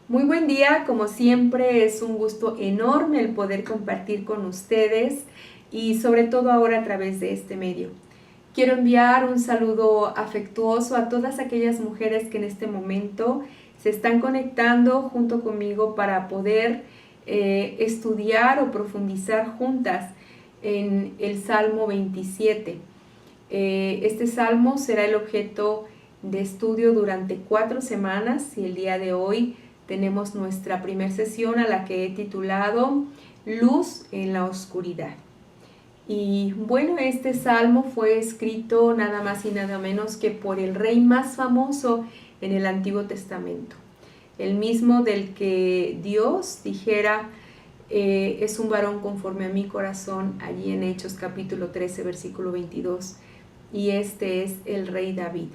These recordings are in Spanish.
Muy buen día, como siempre es un gusto enorme el poder compartir con ustedes y sobre todo ahora a través de este medio. Quiero enviar un saludo afectuoso a todas aquellas mujeres que en este momento se están conectando junto conmigo para poder estudiar o profundizar juntas en el Salmo 27. Este salmo será el objeto de estudio durante 4 semanas y el día de hoy tenemos nuestra primera sesión a la que he titulado Luz en la Oscuridad. Y bueno, este salmo fue escrito nada más y nada menos que por el rey más famoso en el Antiguo Testamento, el mismo del que Dios dijera es un varón conforme a mi corazón, allí en Hechos capítulo 13 versículo 22, y este es el rey David.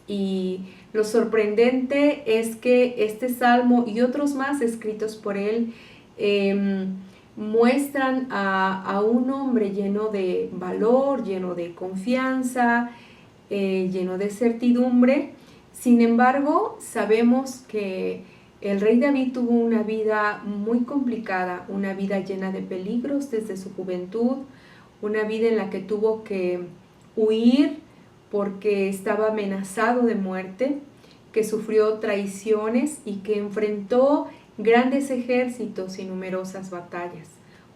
Y lo sorprendente es que este salmo y otros más escritos por él muestran a un hombre lleno de valor, lleno de confianza, lleno de certidumbre. Sin embargo, sabemos que el rey David tuvo una vida muy complicada, una vida llena de peligros desde su juventud, una vida en la que tuvo que huir porque estaba amenazado de muerte, que sufrió traiciones y que enfrentó grandes ejércitos y numerosas batallas,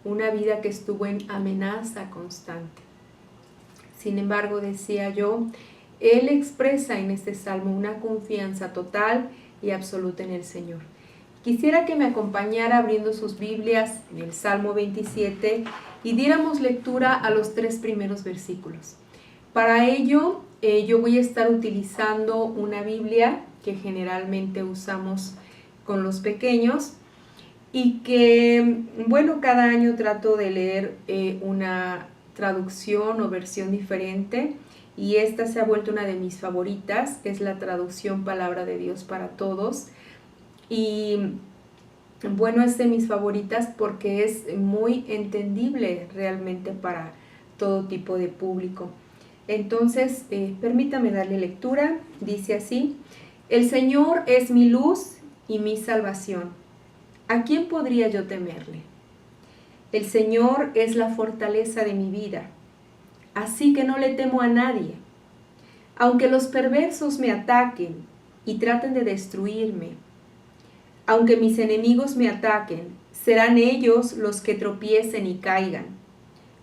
una vida que estuvo en amenaza constante. Sin embargo, decía yo, él expresa en este salmo una confianza total y absoluta en el Señor. Quisiera que me acompañara abriendo sus Biblias en el Salmo 27 y diéramos lectura a los 3 primeros versículos. Para ello, yo voy a estar utilizando una Biblia que generalmente usamos con los pequeños y que, bueno, cada año trato de leer una traducción o versión diferente y esta se ha vuelto una de mis favoritas, es la traducción Palabra de Dios para Todos. Y bueno, es de mis favoritas porque es muy entendible realmente para todo tipo de público. Entonces, permítame darle lectura. Dice así: El Señor es mi luz y mi salvación. ¿A quién podría yo temerle? El Señor es la fortaleza de mi vida, así que no le temo a nadie. Aunque los perversos me ataquen y traten de destruirme, aunque mis enemigos me ataquen, serán ellos los que tropiecen y caigan.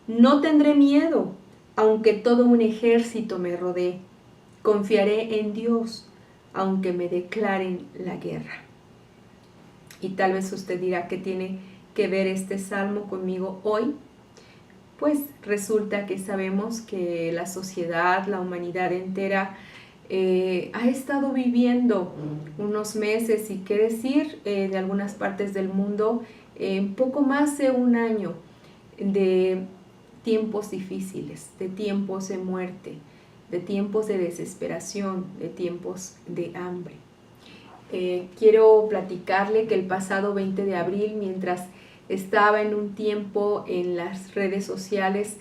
No tendré miedo, aunque todo un ejército me rodee. Confiaré en Dios, aunque me declaren la guerra. Y tal vez usted dirá, ¿qué tiene que ver este salmo conmigo hoy? Pues resulta que sabemos que la sociedad, la humanidad entera, ha estado viviendo unos meses, y qué decir, de algunas partes del mundo, poco más de un año de tiempos difíciles, de tiempos de muerte, de tiempos de desesperación, de tiempos de hambre. Quiero platicarle que el pasado 20 de abril, mientras estaba en un tiempo en las redes sociales,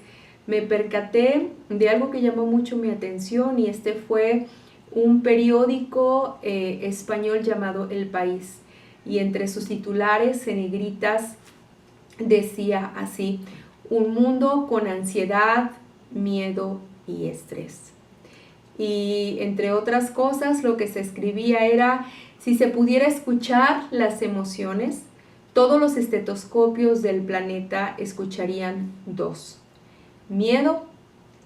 me percaté de algo que llamó mucho mi atención, y este fue un periódico español llamado El País, y entre sus titulares en negritas decía así: un mundo con ansiedad, miedo y estrés. Y entre otras cosas, lo que se escribía era: si se pudiera escuchar las emociones, todos los estetoscopios del planeta escucharían 2: miedo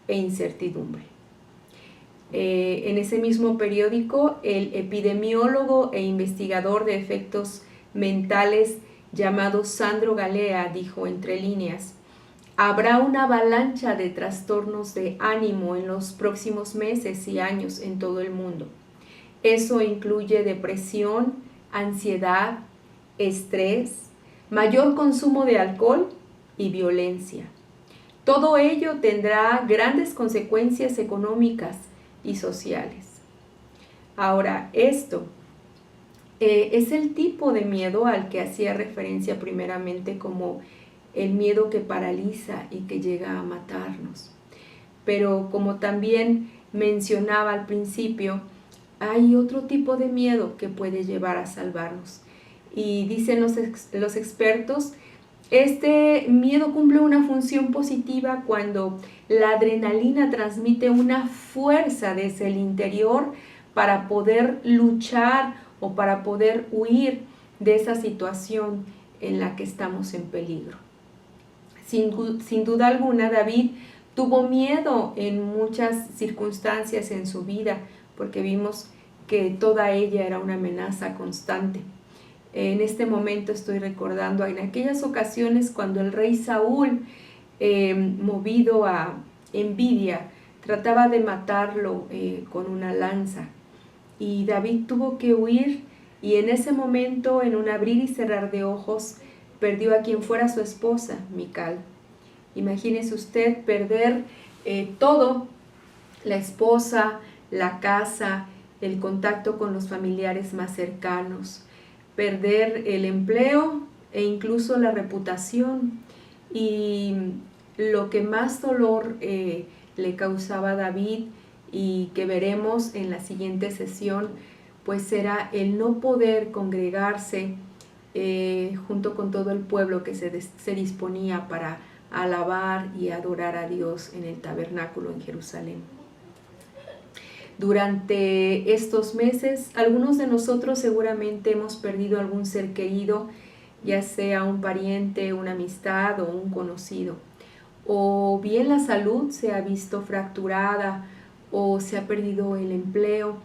e incertidumbre. En ese mismo periódico, el epidemiólogo e investigador de efectos mentales llamado Sandro Galea dijo entre líneas: habrá una avalancha de trastornos de ánimo en los próximos meses y años en todo el mundo. Eso incluye depresión, ansiedad, estrés, mayor consumo de alcohol y violencia. Todo ello tendrá grandes consecuencias económicas y sociales. Ahora, esto es el tipo de miedo al que hacía referencia primeramente como el miedo que paraliza y que llega a matarnos. Pero como también mencionaba al principio, hay otro tipo de miedo que puede llevar a salvarnos. Y dicen los expertos, este miedo cumple una función positiva cuando la adrenalina transmite una fuerza desde el interior para poder luchar o para poder huir de esa situación en la que estamos en peligro. Sin duda alguna, David tuvo miedo en muchas circunstancias en su vida, porque vimos que toda ella era una amenaza constante. En este momento estoy recordando en aquellas ocasiones cuando el rey Saúl, movido a envidia, trataba de matarlo con una lanza. Y David tuvo que huir, y en ese momento, en un abrir y cerrar de ojos, perdió a quien fuera su esposa, Mical. Imagínese usted perder todo, la esposa, la casa, el contacto con los familiares más cercanos, perder el empleo e incluso la reputación. Y lo que más dolor le causaba a David, y que veremos en la siguiente sesión, pues era el no poder congregarse junto con todo el pueblo que se disponía para alabar y adorar a Dios en el tabernáculo en Jerusalén. Durante estos meses, algunos de nosotros seguramente hemos perdido algún ser querido, ya sea un pariente, una amistad o un conocido. O bien la salud se ha visto fracturada o se ha perdido el empleo,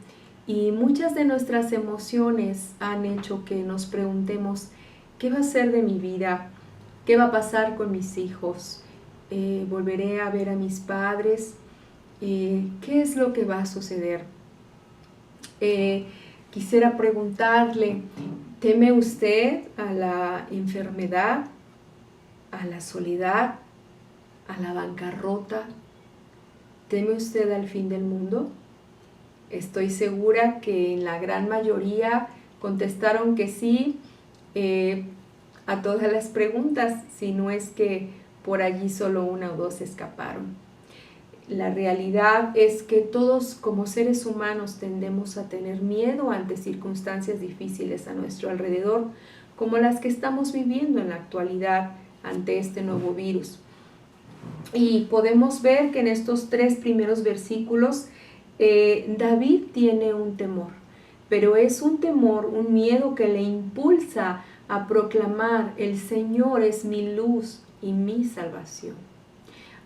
y muchas de nuestras emociones han hecho que nos preguntemos, ¿qué va a ser de mi vida? ¿Qué va a pasar con mis hijos? ¿Volveré a ver a mis padres? ¿Qué es lo que va a suceder? Quisiera preguntarle, ¿teme usted a la enfermedad, a la soledad, a la bancarrota? ¿Teme usted al fin del mundo? Estoy segura que en la gran mayoría contestaron que sí a todas las preguntas, si no es que por allí solo una o dos escaparon. La realidad es que todos como seres humanos tendemos a tener miedo ante circunstancias difíciles a nuestro alrededor, como las que estamos viviendo en la actualidad ante este nuevo virus. Y podemos ver que en estos 3 primeros versículos David tiene un temor, pero es un temor, un miedo que le impulsa a proclamar: el Señor es mi luz y mi salvación.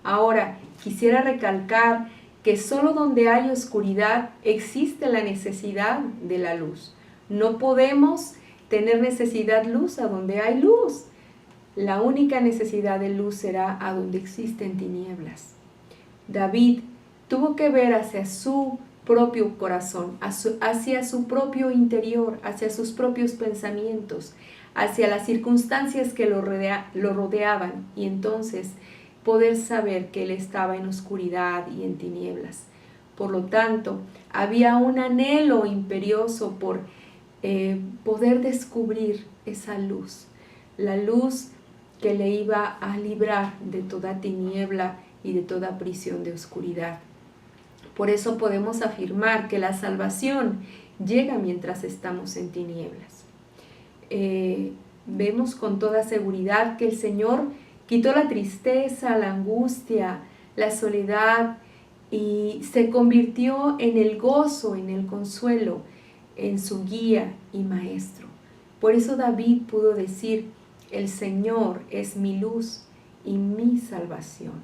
Ahora, quisiera recalcar que solo donde hay oscuridad existe la necesidad de la luz. No podemos tener necesidad de luz a donde hay luz. La única necesidad de luz será a donde existen tinieblas. David tuvo que ver hacia su propio corazón, hacia su propio interior, hacia sus propios pensamientos, hacia las circunstancias que lo rodeaban, y entonces poder saber que él estaba en oscuridad y en tinieblas. Por lo tanto, había un anhelo imperioso por poder descubrir esa luz, la luz que le iba a librar de toda tiniebla y de toda prisión de oscuridad. Por eso podemos afirmar que la salvación llega mientras estamos en tinieblas. Vemos con toda seguridad que el Señor quitó la tristeza, la angustia, la soledad, y se convirtió en el gozo, en el consuelo, en su guía y maestro. Por eso David pudo decir: el Señor es mi luz y mi salvación.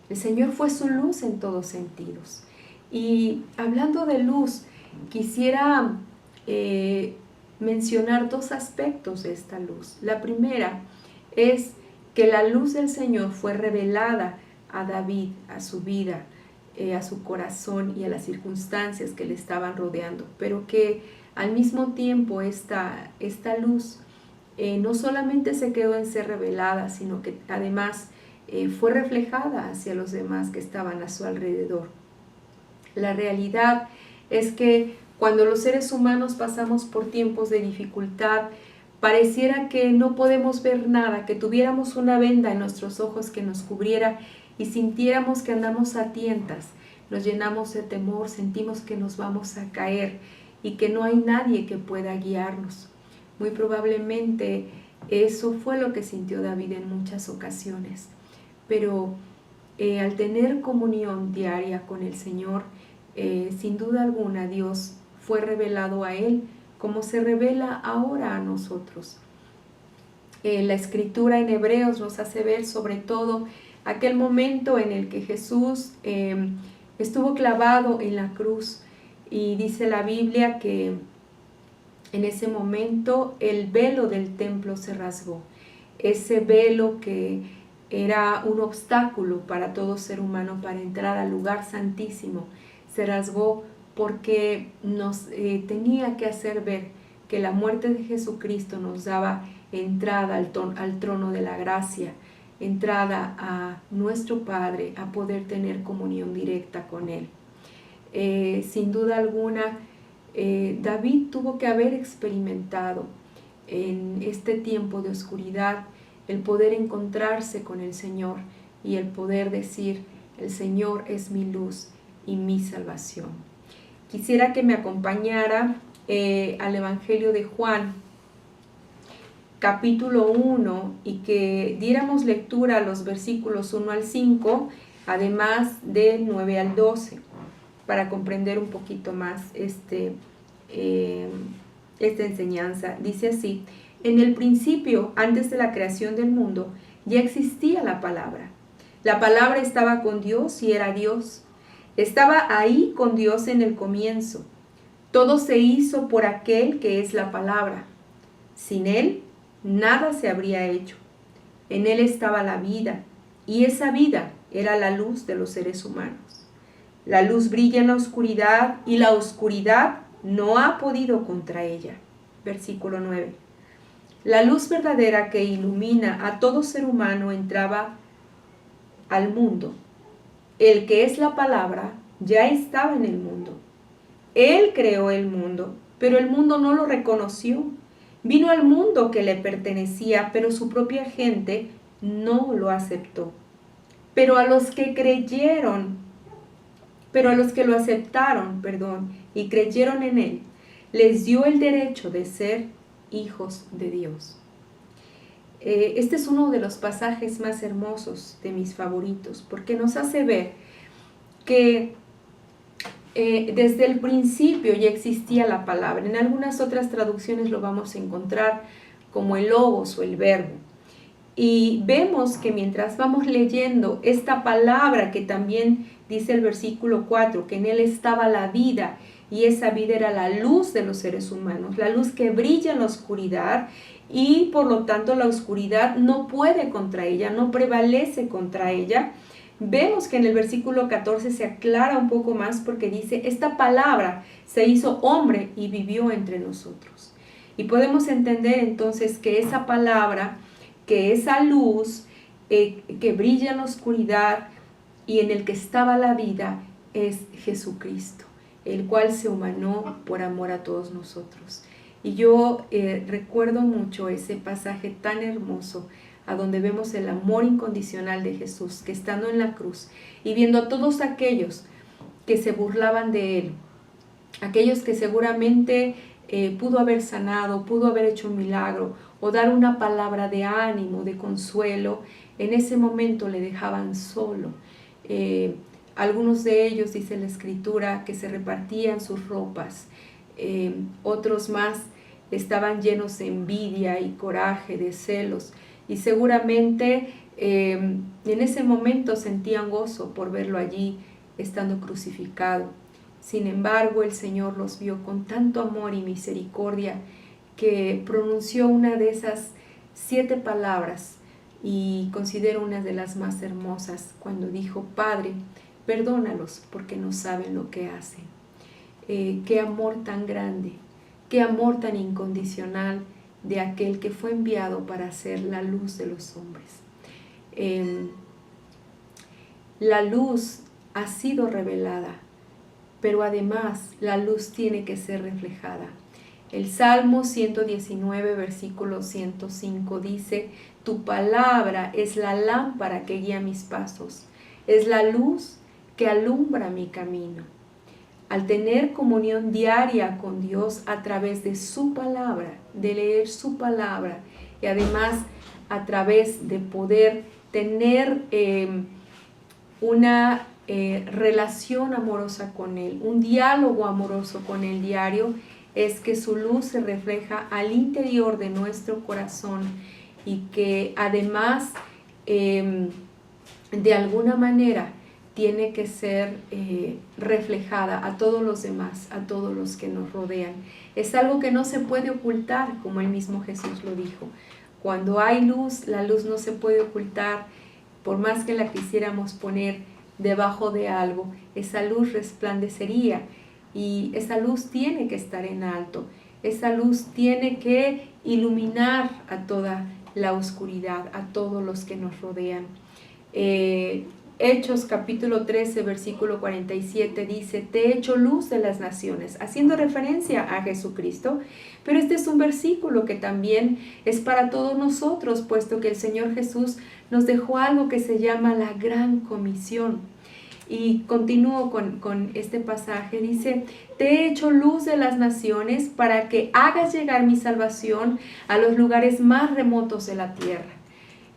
El Señor fue su luz en todos sentidos. Y hablando de luz, quisiera mencionar 2 aspectos de esta luz. La primera es que la luz del Señor fue revelada a David, a su vida, a su corazón y a las circunstancias que le estaban rodeando, pero que al mismo tiempo esta luz no solamente se quedó en ser revelada, sino que además fue reflejada hacia los demás que estaban a su alrededor. La realidad es que cuando los seres humanos pasamos por tiempos de dificultad, pareciera que no podemos ver nada, que tuviéramos una venda en nuestros ojos que nos cubriera y sintiéramos que andamos a tientas, nos llenamos de temor, sentimos que nos vamos a caer y que no hay nadie que pueda guiarnos. Muy probablemente eso fue lo que sintió David en muchas ocasiones, pero al tener comunión diaria con el Señor, sin duda alguna Dios fue revelado a él como se revela ahora a nosotros. La escritura en Hebreos nos hace ver sobre todo aquel momento en el que Jesús estuvo clavado en la cruz, y dice la Biblia que en ese momento el velo del templo se rasgó, ese velo que era un obstáculo para todo ser humano para entrar al lugar santísimo, se rasgó porque nos tenía que hacer ver que la muerte de Jesucristo nos daba entrada al trono de la gracia, entrada a nuestro Padre, a poder tener comunión directa con Él. Sin duda alguna, David tuvo que haber experimentado en este tiempo de oscuridad el poder encontrarse con el Señor y el poder decir: el Señor es mi luz y mi salvación. Quisiera que me acompañara al Evangelio de Juan, capítulo 1, y que diéramos lectura a los versículos 1 al 5, además del 9 al 12, para comprender un poquito más esta enseñanza. Dice así: en el principio, antes de la creación del mundo, ya existía la palabra. La palabra estaba con Dios y era Dios. Estaba ahí con Dios en el comienzo. Todo se hizo por aquel que es la palabra. Sin Él, nada se habría hecho. En Él estaba la vida, y esa vida era la luz de los seres humanos. La luz brilla en la oscuridad, y la oscuridad no ha podido contra ella. Versículo 9. La luz verdadera que ilumina a todo ser humano entraba al mundo. El que es la palabra ya estaba en el mundo. Él creó el mundo, pero el mundo no lo reconoció. Vino al mundo que le pertenecía, pero su propia gente no lo aceptó. Pero a los que lo aceptaron, y creyeron en Él, les dio el derecho de ser hijos de Dios. Este es uno de los pasajes más hermosos, de mis favoritos, porque nos hace ver que desde el principio ya existía la palabra. En algunas otras traducciones lo vamos a encontrar como el logos o el verbo. Y vemos que mientras vamos leyendo esta palabra, que también dice el versículo 4, que en Él estaba la vida, y esa vida era la luz de los seres humanos, la luz que brilla en la oscuridad, y por lo tanto la oscuridad no puede contra ella, no prevalece contra ella. Vemos que en el versículo 14 se aclara un poco más, porque dice: esta palabra se hizo hombre y vivió entre nosotros. Y podemos entender entonces que esa palabra, que esa luz que brilla en la oscuridad y en el que estaba la vida, es Jesucristo, el cual se humanó por amor a todos nosotros. Y yo recuerdo mucho ese pasaje tan hermoso, a donde vemos el amor incondicional de Jesús, que estando en la cruz y viendo a todos aquellos que se burlaban de Él, aquellos que seguramente pudo haber sanado, pudo haber hecho un milagro o dar una palabra de ánimo, de consuelo, en ese momento le dejaban solo. Algunos de ellos, dice la Escritura, que se repartían sus ropas, otros más estaban llenos de envidia y coraje, de celos, y seguramente en ese momento sentían gozo por verlo allí estando crucificado. Sin embargo, el Señor los vio con tanto amor y misericordia que pronunció una de esas 7 palabras, y considero una de las más hermosas, cuando dijo: Padre, perdónalos porque no saben lo que hacen. Qué amor tan grande, qué amor tan incondicional de aquel que fue enviado para ser la luz de los hombres. La luz ha sido revelada, pero además la luz tiene que ser reflejada. El Salmo 119, versículo 105 dice: tu palabra es la lámpara que guía mis pasos, es la luz que alumbra mi camino. al tener comunión diaria con Dios a través de su palabra, de leer su palabra y además a través de poder tener una relación amorosa con Él, un diálogo amoroso con Él diario, es que su luz se refleja al interior de nuestro corazón y que además de alguna manera tiene que ser reflejada a todos los demás, a todos los que nos rodean. Es algo que no se puede ocultar, como el mismo Jesús lo dijo. Cuando hay luz, la luz no se puede ocultar, por más que la quisiéramos poner debajo de algo, esa luz resplandecería y esa luz tiene que estar en alto, esa luz tiene que iluminar a toda la oscuridad, a todos los que nos rodean. Hechos capítulo 13 versículo 47 dice: te he hecho luz de las naciones, haciendo referencia a Jesucristo, pero este es un versículo que también es para todos nosotros, puesto que el Señor Jesús nos dejó algo que se llama la gran comisión. Y continúo con este pasaje, dice: te he hecho luz de las naciones para que hagas llegar mi salvación a los lugares más remotos de la tierra.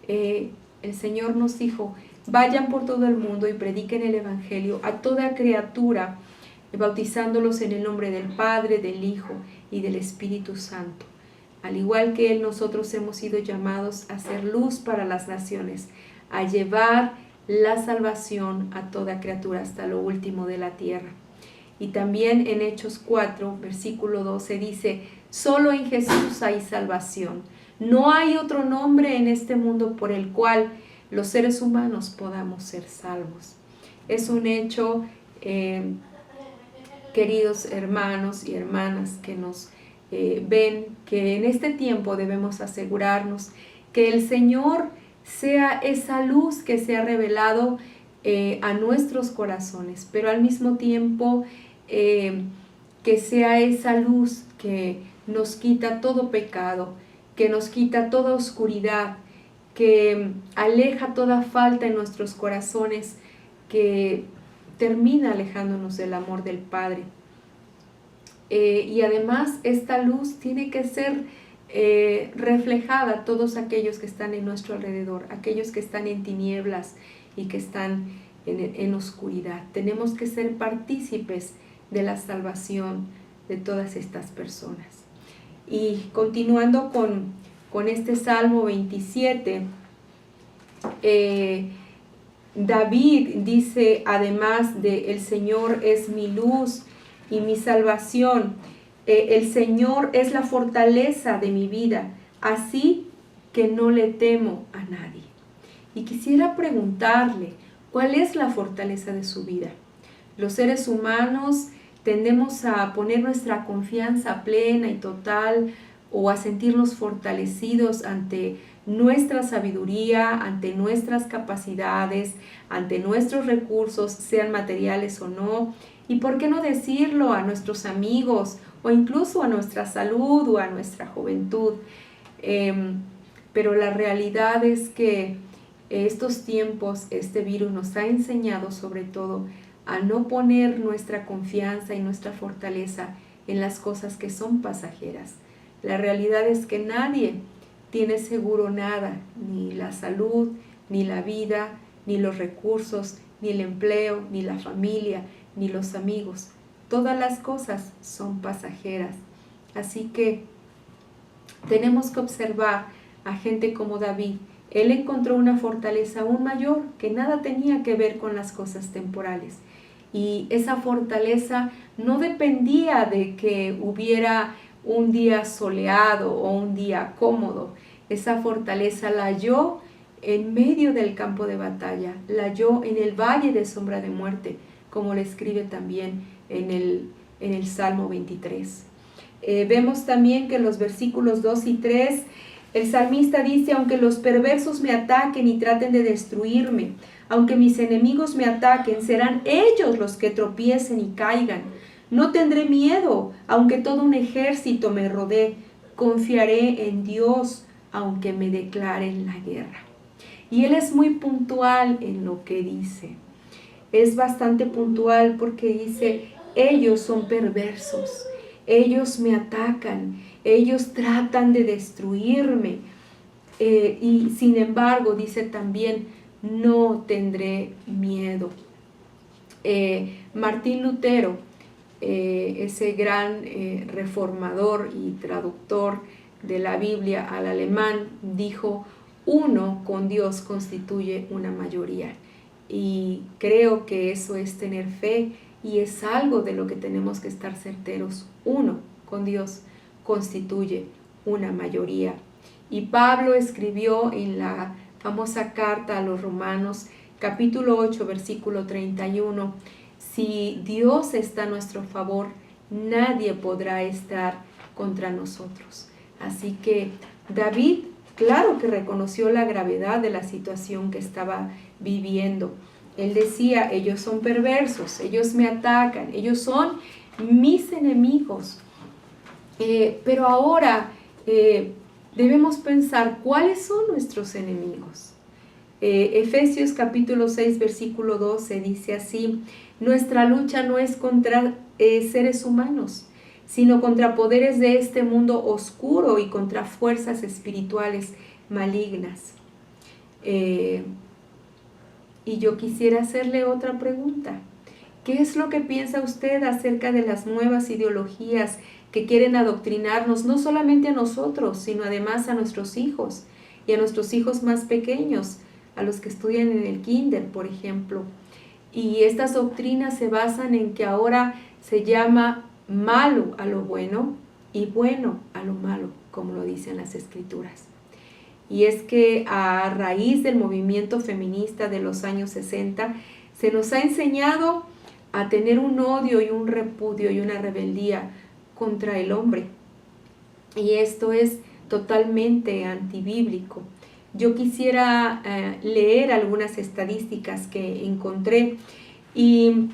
El Señor nos dijo: vayan por todo el mundo y prediquen el Evangelio a toda criatura, bautizándolos en el nombre del Padre, del Hijo y del Espíritu Santo. Al igual que Él, nosotros hemos sido llamados a ser luz para las naciones, a llevar la salvación a toda criatura hasta lo último de la tierra. Y también en Hechos 4, versículo 12 dice: solo en Jesús hay salvación. No hay otro nombre en este mundo por el cual los seres humanos podamos ser salvos. Es un hecho, queridos hermanos y hermanas que nos ven, que en este tiempo debemos asegurarnos que el Señor sea esa luz que se ha revelado a nuestros corazones, pero al mismo tiempo que sea esa luz que nos quita todo pecado, que nos quita toda oscuridad, que aleja toda falta en nuestros corazones, que termina alejándonos del amor del Padre. Y además esta luz tiene que ser reflejada a todos aquellos que están en nuestro alrededor, aquellos que están en tinieblas y que están en oscuridad. Tenemos que ser partícipes de la salvación de todas estas personas. Y continuando con este Salmo 27, David dice, además de el Señor es mi luz y mi salvación, el Señor es la fortaleza de mi vida, así que no le temo a nadie. Y quisiera preguntarle, ¿cuál es la fortaleza de su vida? Los seres humanos tendemos a poner nuestra confianza plena y total o a sentirnos fortalecidos ante nuestra sabiduría, ante nuestras capacidades, ante nuestros recursos, sean materiales o no. Y por qué no decirlo a nuestros amigos o incluso a nuestra salud o a nuestra juventud. Pero la realidad es que estos tiempos, este virus nos ha enseñado sobre todo a no poner nuestra confianza y nuestra fortaleza en las cosas que son pasajeras. La realidad es que nadie tiene seguro nada, ni la salud, ni la vida, ni los recursos, ni el empleo, ni la familia, ni los amigos. Todas las cosas son pasajeras. Así que tenemos que observar a gente como David. Él encontró una fortaleza aún mayor que nada tenía que ver con las cosas temporales. Y esa fortaleza no dependía de que hubiera un día soleado o un día cómodo. Esa fortaleza la halló en medio del campo de batalla, la halló en el valle de sombra de muerte, como le escribe también en el Salmo 23. Vemos también que en los versículos 2 y 3, el salmista dice: aunque los perversos me ataquen y traten de destruirme, aunque mis enemigos me ataquen, serán ellos los que tropiecen y caigan. No tendré miedo, aunque todo un ejército me rodee. Confiaré en Dios, aunque me declaren la guerra. Y él es muy puntual en lo que dice. Es bastante puntual porque dice: ellos son perversos, ellos me atacan, ellos tratan de destruirme. Y sin embargo, dice también, no tendré miedo. Martín Lutero, ese gran reformador y traductor de la Biblia al alemán, dijo: uno con Dios constituye una mayoría. Y creo que eso es tener fe y es algo de lo que tenemos que estar certeros. Uno con Dios constituye una mayoría. Y Pablo escribió en la famosa carta a los Romanos, capítulo 8, versículo 31, si Dios está a nuestro favor, nadie podrá estar contra nosotros. Así que David, claro que reconoció la gravedad de la situación que estaba viviendo. Él decía: ellos son perversos, ellos me atacan, ellos son mis enemigos. Pero ahora debemos pensar cuáles son nuestros enemigos. Efesios capítulo 6, versículo 12 dice así: nuestra lucha no es contra seres humanos, sino contra poderes de este mundo oscuro y contra fuerzas espirituales malignas. Y yo quisiera hacerle otra pregunta. ¿Qué es lo que piensa usted acerca de las nuevas ideologías que quieren adoctrinarnos, no solamente a nosotros, sino además a nuestros hijos y a nuestros hijos más pequeños, a los que estudian en el kinder, por ejemplo? Y estas doctrinas se basan en que ahora se llama malo a lo bueno y bueno a lo malo, como lo dicen las Escrituras. Y es que a raíz del movimiento feminista de los años 60, se nos ha enseñado a tener un odio y un repudio y una rebeldía contra el hombre. Y esto es totalmente antibíblico. Yo quisiera leer algunas estadísticas que encontré y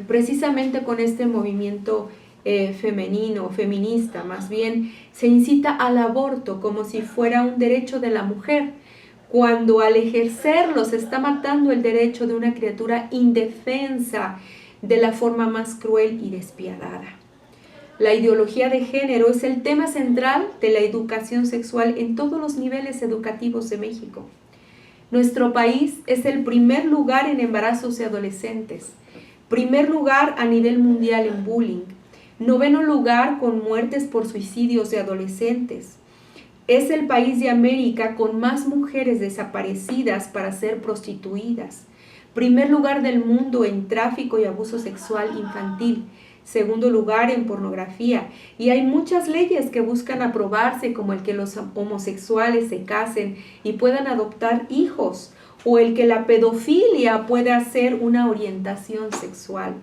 precisamente con este movimiento femenino, feminista más bien, se incita al aborto como si fuera un derecho de la mujer, cuando al ejercerlo se está matando el derecho de una criatura indefensa de la forma más cruel y despiadada. La ideología de género es el tema central de la educación sexual en todos los niveles educativos de México. Nuestro país es el primer lugar en embarazos de adolescentes, primer lugar a nivel mundial en bullying, 9º lugar con muertes por suicidios de adolescentes. Es el país de América con más mujeres desaparecidas para ser prostituidas. Primer lugar del mundo en tráfico y abuso sexual infantil. Segundo lugar en pornografía. Y hay muchas leyes que buscan aprobarse, como el que los homosexuales se casen y puedan adoptar hijos, o el que la pedofilia pueda ser una orientación sexual.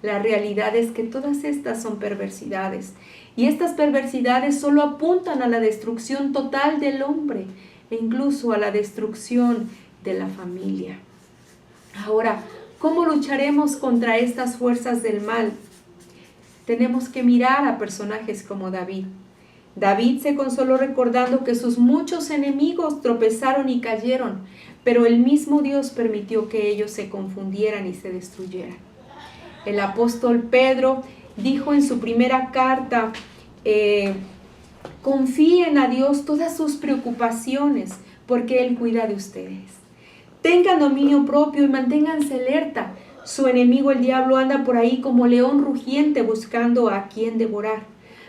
La realidad es que todas estas son perversidades, y estas perversidades solo apuntan a la destrucción total del hombre e incluso a la destrucción de la familia. Ahora, ¿cómo lucharemos contra estas fuerzas del mal? Tenemos que mirar a personajes como David. David se consoló recordando que sus muchos enemigos tropezaron y cayeron, pero el mismo Dios permitió que ellos se confundieran y se destruyeran. El apóstol Pedro dijo en su primera carta: confíen a Dios todas sus preocupaciones, porque Él cuida de ustedes. Tengan dominio propio y manténganse alerta. Su enemigo, el diablo, anda por ahí como león rugiente buscando a quien devorar.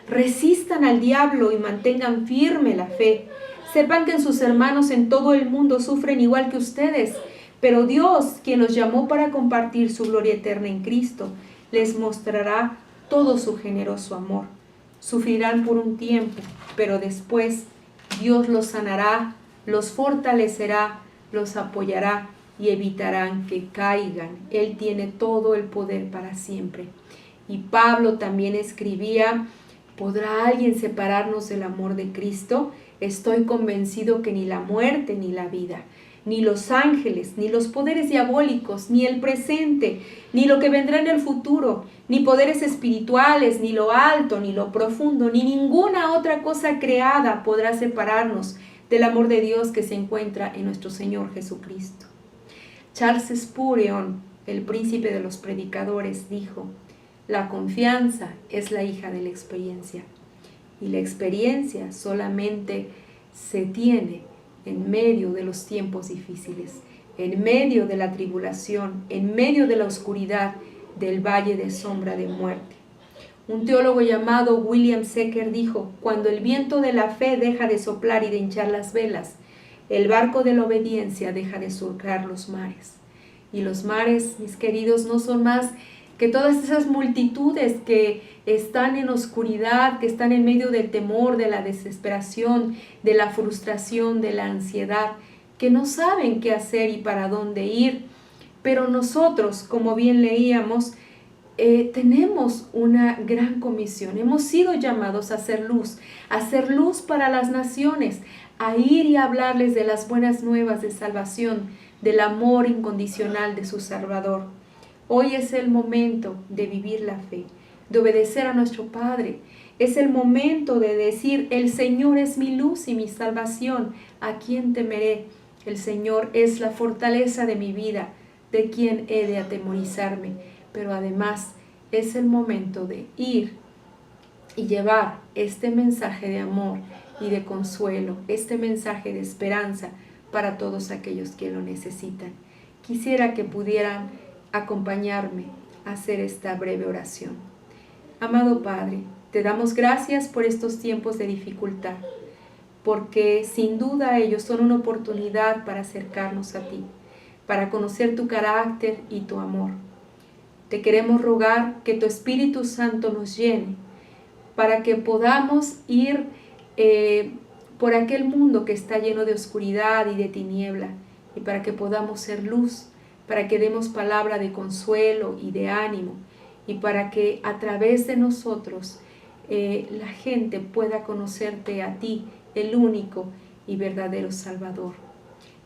Resistan al diablo y mantengan firme la fe. Sepan que sus hermanos en todo el mundo sufren igual que ustedes, pero Dios, quien los llamó para compartir su gloria eterna en Cristo, les mostrará todo su generoso amor. Sufrirán por un tiempo, pero después Dios los sanará, los fortalecerá, los apoyará y evitarán que caigan. Él tiene todo el poder para siempre. Y Pablo también escribía: ¿podrá alguien separarnos del amor de Cristo? Estoy convencido que ni la muerte ni la vida, ni los ángeles, ni los poderes diabólicos, ni el presente, ni lo que vendrá en el futuro, ni poderes espirituales, ni lo alto, ni lo profundo, ni ninguna otra cosa creada podrá separarnos del amor de Dios que se encuentra en nuestro Señor Jesucristo. Charles Spurgeon el príncipe de los predicadores, dijo: la confianza es la hija de la experiencia, y la experiencia solamente se tiene en medio de los tiempos difíciles, en medio de la tribulación, en medio de la oscuridad del valle de sombra de muerte. Un teólogo llamado William Secker dijo: cuando el viento de la fe deja de soplar y de hinchar las velas, el barco de la obediencia deja de surcar los mares. Y los mares, mis queridos, no son más que todas esas multitudes que están en oscuridad, que están en medio del temor, de la desesperación, de la frustración, de la ansiedad, que no saben qué hacer y para dónde ir. Pero nosotros, como bien leíamos, tenemos una gran comisión. Hemos sido llamados a hacer luz para las naciones, a ir y hablarles de las buenas nuevas de salvación, del amor incondicional de su Salvador. Hoy es el momento de vivir la fe, de obedecer a nuestro Padre. Es el momento de decir: el Señor es mi luz y mi salvación, ¿a quién temeré? El Señor es la fortaleza de mi vida, ¿de quién he de atemorizarme? Pero además es el momento de ir y llevar este mensaje de amor y de consuelo, este mensaje de esperanza para todos aquellos que lo necesitan. Quisiera que pudieran acompañarme a hacer esta breve oración. Amado Padre, te damos gracias por estos tiempos de dificultad, porque sin duda ellos son una oportunidad para acercarnos a ti, para conocer tu carácter y tu amor. Te queremos rogar que tu Espíritu Santo nos llene, para que podamos ir por aquel mundo que está lleno de oscuridad y de tiniebla, y para que podamos ser luz, para que demos palabra de consuelo y de ánimo, y para que a través de nosotros la gente pueda conocerte a ti, el único y verdadero Salvador.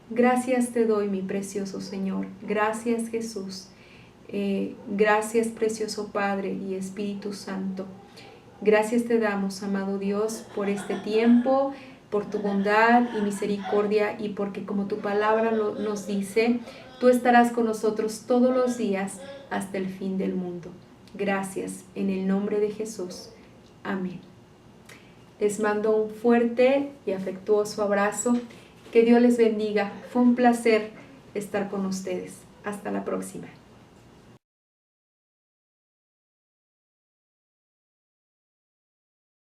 Gracias te doy, mi precioso Señor. Gracias, Jesús. Gracias, precioso Padre y Espíritu Santo. Gracias te damos, amado Dios, por este tiempo, por tu bondad y misericordia, y porque, como tu palabra nos dice, tú estarás con nosotros todos los días hasta el fin del mundo. Gracias, en el nombre de Jesús. Amén. Les mando un fuerte y afectuoso abrazo. Que Dios les bendiga. Fue un placer estar con ustedes. Hasta la próxima.